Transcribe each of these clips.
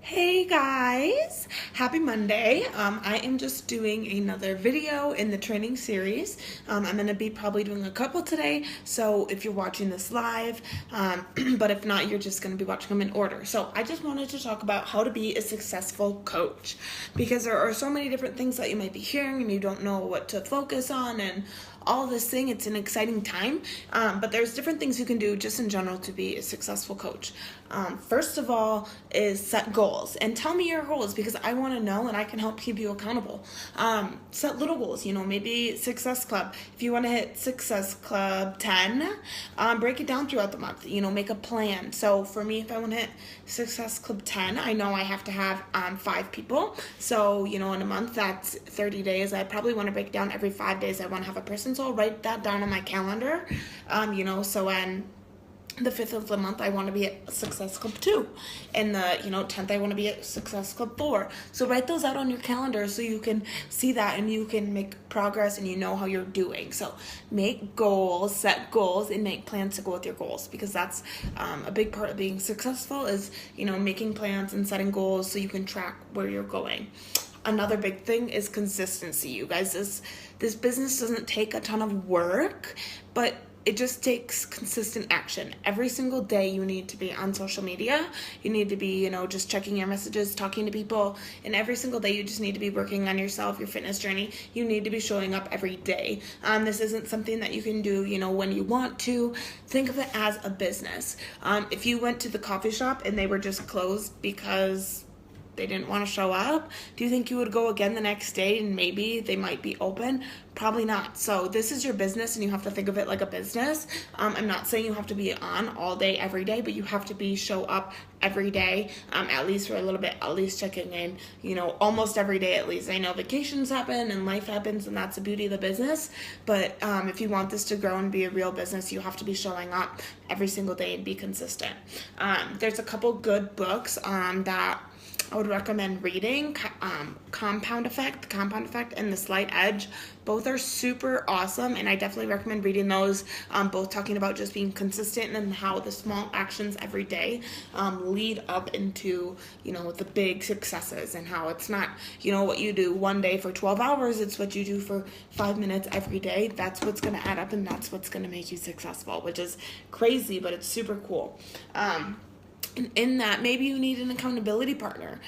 Hey guys, happy Monday. I am just doing another video in the training series. I'm going to be probably doing a couple today, so if you're watching this live, but if not, you're just going to be watching them in order. So I just wanted to talk about how to be a successful coach, because there are so many different things that you might be hearing and you don't know what to focus on and all this thing. It's an exciting time, but there's different things you can do just in general to be a successful coach. First of all is set goals and tell me your goals, because I want to know and I can help keep you accountable. Set little goals, maybe Success Club. If you want to hit Success Club 10, break it down throughout the month, make a plan. So for me, if I want to hit Success Club 10, I know I have to have 5 people. So, in a month, that's 30 days. I probably want to break down every 5 days I want to have a person. So I'll write that down on my calendar, so when the 5th of the month, I want to be at Success Club 2. And the, 10th, I want to be at Success Club 4. So write those out on your calendar so you can see that and you can make progress and you know how you're doing. So make goals, set goals, and make plans to go with your goals, because that's a big part of being successful is, making plans and setting goals so you can track where you're going. Another big thing is consistency. You guys, this business doesn't take a ton of work, but it just takes consistent action. Every single day you need to be on social media. You need to be, just checking your messages, talking to people. And every single day you just need to be working on yourself, your fitness journey. You need to be showing up every day. This isn't something that you can do, when you want to. Think of it as a business. If you went to the coffee shop and they were just closed because they didn't want to show up, do you think you would go again the next day and maybe they might be open? Probably not. So this is your business and you have to think of it like a business. I'm not saying you have to be on all day every day, but you have to show up every day, at least for a little bit, at least checking in, almost every day at least. I know vacations happen and life happens, and that's the beauty of the business, but if you want this to grow and be a real business, you have to be showing up every single day and be consistent. There's a couple good books that I would recommend reading. Compound Effect, and The Slight Edge. Both are super awesome, and I definitely recommend reading those, both talking about just being consistent and how the small actions every day lead up into, the big successes, and how it's not, what you do one day for 12 hours, it's what you do for 5 minutes every day. That's what's going to add up, and that's what's going to make you successful, which is crazy, but it's super cool. And in that, maybe you need an accountability partner.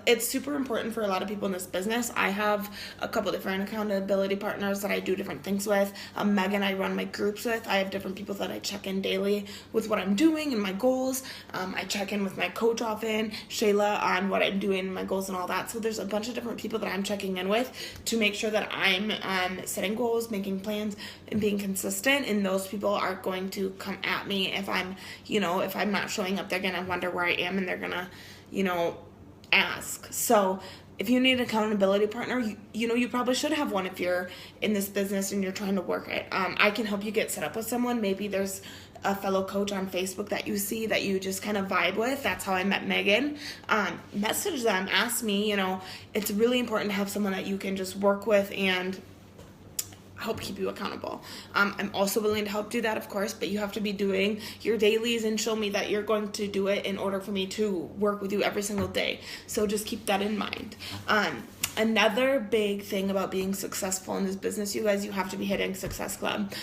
It's super important for a lot of people in this business. I have a couple different accountability partners that I do different things with. Megan, I run my groups with. I have different people that I check in daily with what I'm doing and my goals. I check in with my coach often, Shayla, on what I'm doing and my goals and all that. So there's a bunch of different people that I'm checking in with to make sure that I'm setting goals, making plans, and being consistent. And those people are going to come at me if I'm, if I'm not showing up. They're going to wonder where I am, and they're going to, ask. So if you need an accountability partner, you probably should have one if you're in this business and you're trying to work it. I can help you get set up with someone. Maybe there's a fellow coach on Facebook that you see that you just kind of vibe with. That's how I met Megan. Message them, ask me. It's really important to have someone that you can just work with and help keep you accountable. I'm also willing to help do that, of course, but you have to be doing your dailies and show me that you're going to do it in order for me to work with you every single day. So just keep that in mind. Another big thing about being successful in this business, you guys, you have to be hitting Success Club.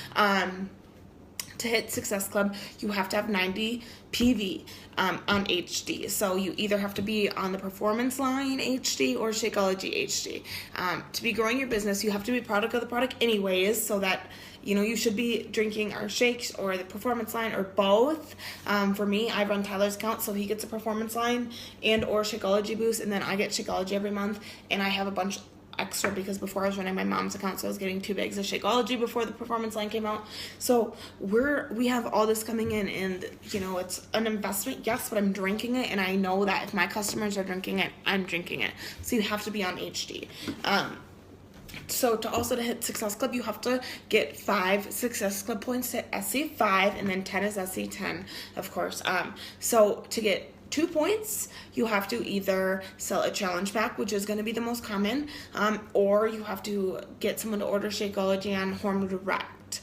To hit Success Club, you have to have 90 PV on HD. So you either have to be on the Performance Line HD or Shakeology HD. To be growing your business, you have to be product of the product anyways, so that you should be drinking our shakes or the Performance Line or both. For me, I run Tyler's account, so he gets a Performance Line and or Shakeology Boost, and then I get Shakeology every month, and I have a bunch extra because before I was running my mom's account, so I was getting 2 bags of Shakeology before the Performance Line came out. So we have all this coming in, and it's an investment, yes, but I'm drinking it, and I know that if my customers are drinking it, I'm drinking it. So you have to be on HD. So to hit Success Club, you have to get 5 Success Club points to SC5, and then 10 is SC10, of course. So to get 2 points, you have to either sell a challenge pack, which is going to be the most common, or you have to get someone to order Shakeology on Home Direct.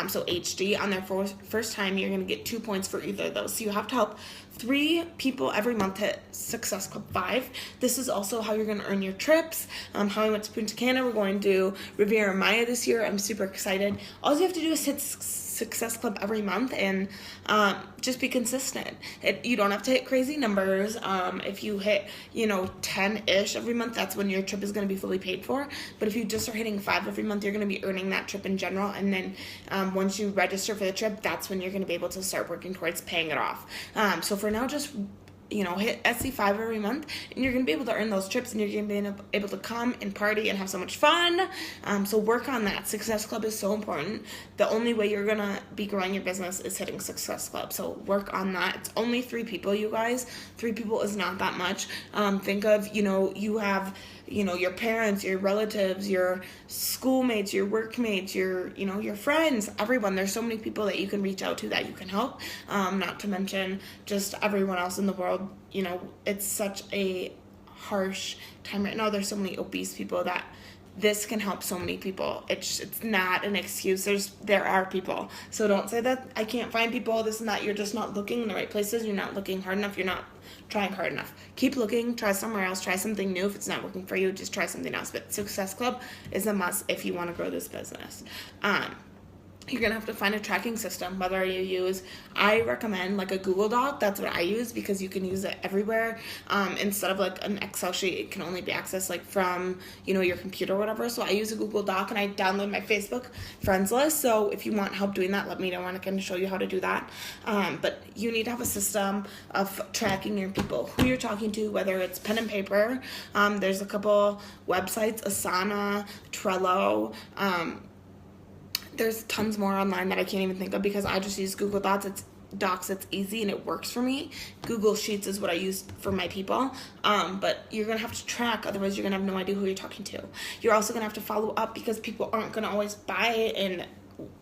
So HD on their first time, you're going to get 2 points for either of those. So you have to help 3 people every month hit Success Club 5. This is also how you're going to earn your trips. How I went to Punta Cana. We're going to Riviera Maya this year. I'm super excited. All you have to do is hit Success Club every month and just be consistent. You don't have to hit crazy numbers. If you hit 10-ish every month, that's when your trip is going to be fully paid for. But if you just are hitting 5 every month, you're going to be earning that trip in general. And then once you register for the trip, that's when you're going to be able to start working towards paying it off. So for now, just hit SC5 every month, and you're going to be able to earn those trips, and you're going to be able to come and party and have so much fun. So work on that. Success Club is so important. The only way you're going to be growing your business is hitting Success Club. So work on that. It's only 3 people, you guys. 3 people is not that much. Think of, you have your parents, your relatives, your schoolmates, your workmates, your friends, everyone. There's so many people that you can reach out to that you can help. Not to mention just everyone else in the world. It's such a harsh time right now. There's so many obese people that this can help so many people. It's not an excuse. There are people. So don't say that I can't find people, this and that. You're just not looking in the right places. You're not looking hard enough. You're not trying hard enough. Keep looking. Try somewhere else. Try something new. If it's not working for you, just try something else. But Success Club is a must if you want to grow this business. You're going to have to find a tracking system, whether you use, I recommend like a Google Doc. That's what I use because you can use it everywhere. Instead of like an Excel sheet, it can only be accessed like from, your computer or whatever. So I use a Google Doc and I download my Facebook friends list. So if you want help doing that, let me know and I can show you how to do that. But you need to have a system of tracking your people, who you're talking to, whether it's pen and paper. There's a couple websites, Asana, Trello, there's tons more online that I can't even think of because I just use Google Docs. It's easy and it works for me. Google Sheets is what I use for my people. But you're going to have to track, otherwise you're going to have no idea who you're talking to. You're also going to have to follow up because people aren't going to always buy and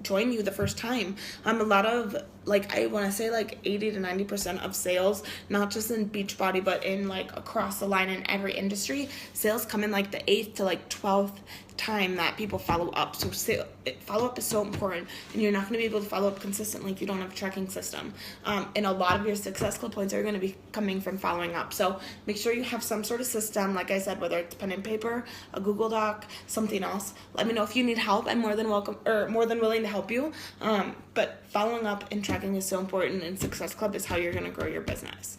join you the first time. A lot of, I want to say 80 to 90% of sales, not just in Beachbody, but in across the line in every industry, sales come in the 8th to 12th time that people follow up. So follow up is so important, and you're not going to be able to follow up consistently if you don't have a tracking system. And a lot of your Success Club points are going to be coming from following up. So make sure you have some sort of system, like I said, whether it's pen and paper, a Google Doc, something else. Let me know if you need help. I'm more than willing to help you. But following up and tracking is so important, and Success Club is how you're going to grow your business.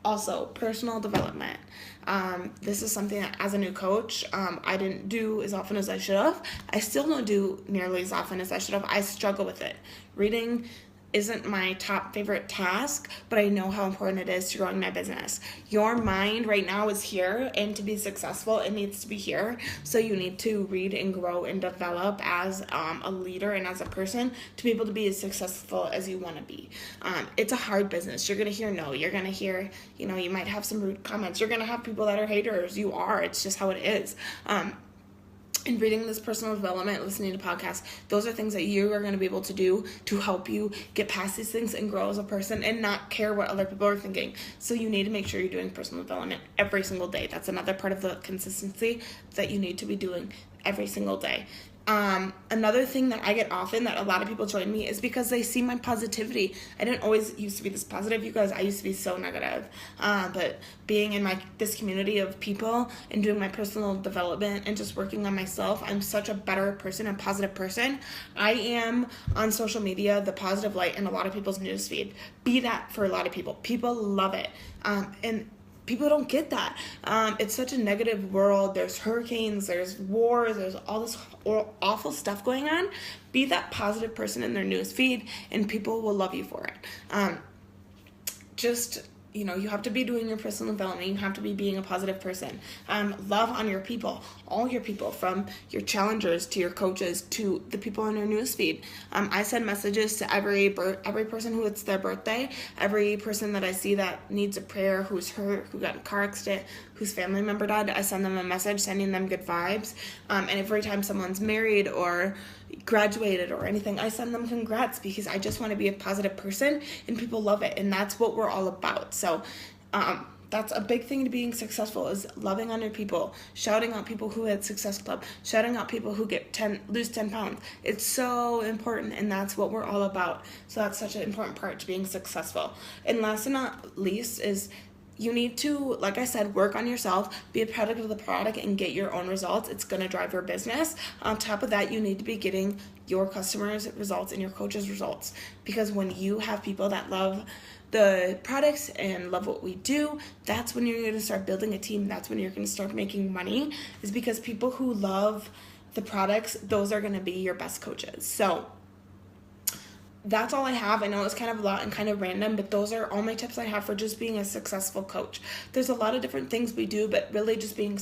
Also, personal development. This is something that as a new coach, I didn't do as often as I should have. I still don't do nearly as often as I should have. I struggle with it. Reading isn't my top favorite task, but I know how important it is to growing my business. Your mind right now is here, and to be successful, it needs to be here. So you need to read and grow and develop as a leader and as a person to be able to be as successful as you want to be. It's a hard business. You're going to hear no. You're going to hear, you might have some rude comments. You're going to have people that are haters. You are. It's just how it is. And reading this personal development, listening to podcasts, those are things that you are going to be able to do to help you get past these things and grow as a person and not care what other people are thinking. So you need to make sure you're doing personal development every single day. That's another part of the consistency that you need to be doing every single day. Another thing that I get often that a lot of people join me is because they see my positivity. I didn't always used to be this positive, you guys. I used to be so negative. But being in this community of people and doing my personal development and just working on myself, I'm such a better person, a positive person. I am on social media, the positive light in a lot of people's newsfeed. Be that for a lot of people. People love it. And people don't get that. It's such a negative world. There's hurricanes, there's wars, there's all this awful stuff going on. Be that positive person in their news feed, and people will love you for it. You have to be doing your personal development. You have to be being a positive person. Love on your people, all your people, from your challengers to your coaches to the people on your newsfeed. I send messages to every person who it's their birthday, every person that I see that needs a prayer, who's hurt, who got in a car accident, whose family member died. I send them a message, sending them good vibes. And every time someone's married or graduated or anything, I send them congrats because I just want to be a positive person, and people love it, and that's what we're all about. So That's a big thing to being successful, is loving on your people, shouting out people who had Success Club, shouting out people who lose 10 pounds. It's so important, and that's what we're all about. So that's such an important part to being successful. And last and not least is you need to, like I said, work on yourself, be a product of the product, and get your own results. It's going to drive your business. On top of that, you need to be getting your customers' results and your coaches' results, because when you have people that love the products and love what we do, that's when you're going to start building a team. That's when you're going to start making money, is because people who love the products, those are going to be your best coaches. So that's all I have. I know it's kind of a lot and kind of random, but those are all my tips I have for just being a successful coach. There's a lot of different things we do, but really just being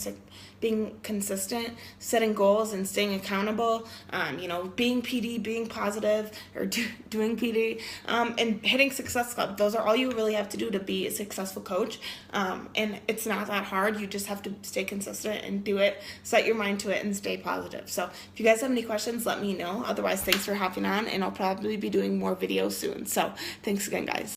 consistent, setting goals and staying accountable, being PD, being positive, or doing PD, and hitting Success Club. Those are all you really have to do to be a successful coach. And it's not that hard. You just have to stay consistent and do it, set your mind to it, and stay positive. So if you guys have any questions, let me know. Otherwise, thanks for hopping on, and I'll probably be doing more videos soon. So thanks again, guys.